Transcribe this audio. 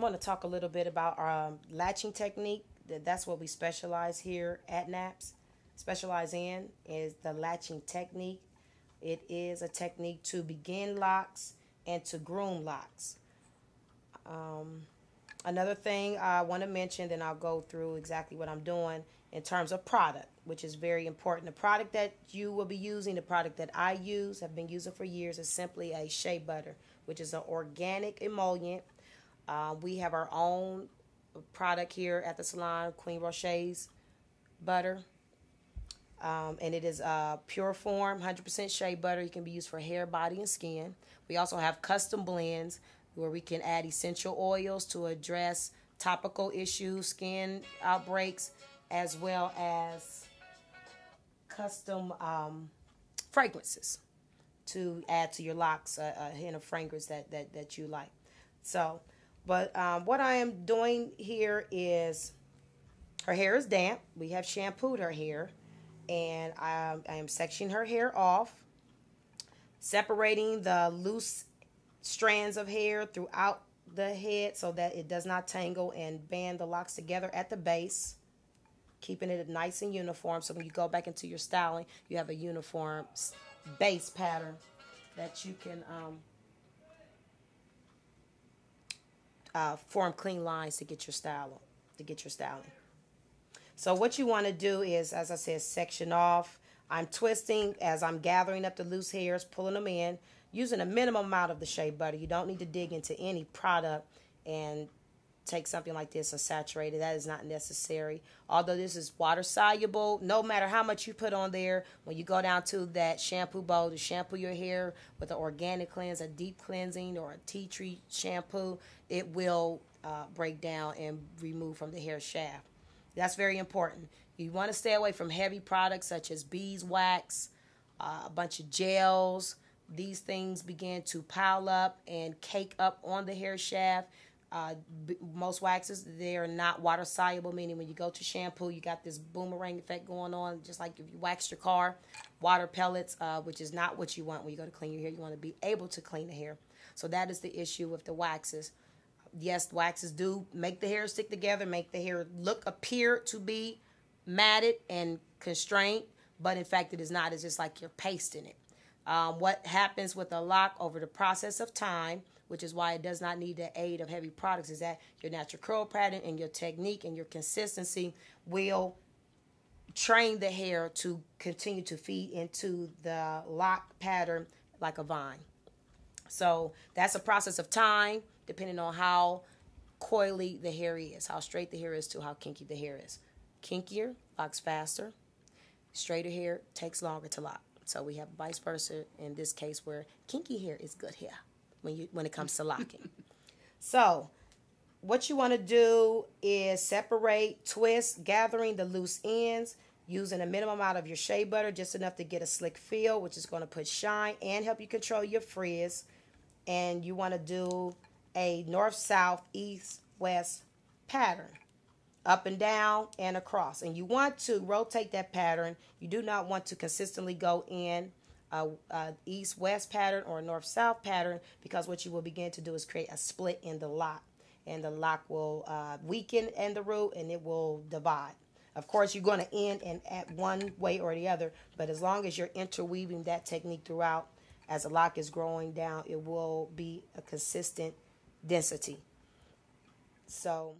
I want to talk a little bit about our latching technique. That's what we specialize here at NAPS. Specialize in is the latching technique. It is a technique to begin locks and to groom locks. Another thing I want to mention, then I'll go through exactly what I'm doing in terms of product, which is very important. The product that you will be using, the product that I use, have been using for years, is simply a shea butter, which is an organic emollient. We have our own product here at the salon, Queen Roche's butter. And it is a pure form, 100% shea butter. It can be used for hair, body, and skin. We also have custom blends where we can add essential oils to address topical issues, skin outbreaks, as well as custom fragrances to add to your locks, a hint of fragrance that you like. So, but what I am doing here is, her hair is damp. We have shampooed her hair, and I am sectioning her hair off, separating the loose strands of hair throughout the head so that it does not tangle and band the locks together at the base, keeping it nice and uniform. So when you go back into your styling, you have a uniform base pattern that you can form clean lines to get your styling. So what you want to do is, as I said, section off. I'm twisting as I'm gathering up the loose hairs, pulling them in, using a minimum amount of the shea butter. You don't need to dig into any product and take something like this and saturate it. That is not necessary. Although this is water soluble, no matter how much you put on there, when you go down to that shampoo bowl to shampoo your hair with an organic cleanse, a deep cleansing, or a tea tree shampoo, it will break down and remove from the hair shaft. That's very important. You want to stay away from heavy products such as beeswax, a bunch of gels. These things begin to pile up and cake up on the hair shaft. Most waxes, they are not water soluble, meaning when you go to shampoo, you got this boomerang effect going on, just like if you waxed your car. Water pellets, which is not what you want when you go to clean your hair. You want to be able to clean the hair. So that is the issue with the waxes. Yes, waxes do make the hair stick together, make the hair appear to be matted and constrained, but in fact it is not. It's just like you're pasting it. What happens with a lock over the process of time, which is why it does not need the aid of heavy products, is that your natural curl pattern and your technique and your consistency will train the hair to continue to feed into the lock pattern like a vine. So that's a process of time, depending on how coily the hair is, how straight the hair is to how kinky the hair is. Kinkier locks faster. Straighter hair takes longer to lock. So we have vice versa in this case, where kinky hair is good hair when it comes to locking. So what you want to do is separate, twist, gathering the loose ends, using a minimum amount of your shea butter, just enough to get a slick feel, which is going to put shine and help you control your frizz. And you want to do a north-south, east-west pattern, up and down and across. And you want to rotate that pattern. You do not want to consistently go in a east-west pattern or a north-south pattern, because what you will begin to do is create a split in the lock. And the lock will weaken in the root and it will divide. Of course, you're going to end in at one way or the other, but as long as you're interweaving that technique throughout, as the lock is growing down, it will be a consistent density. So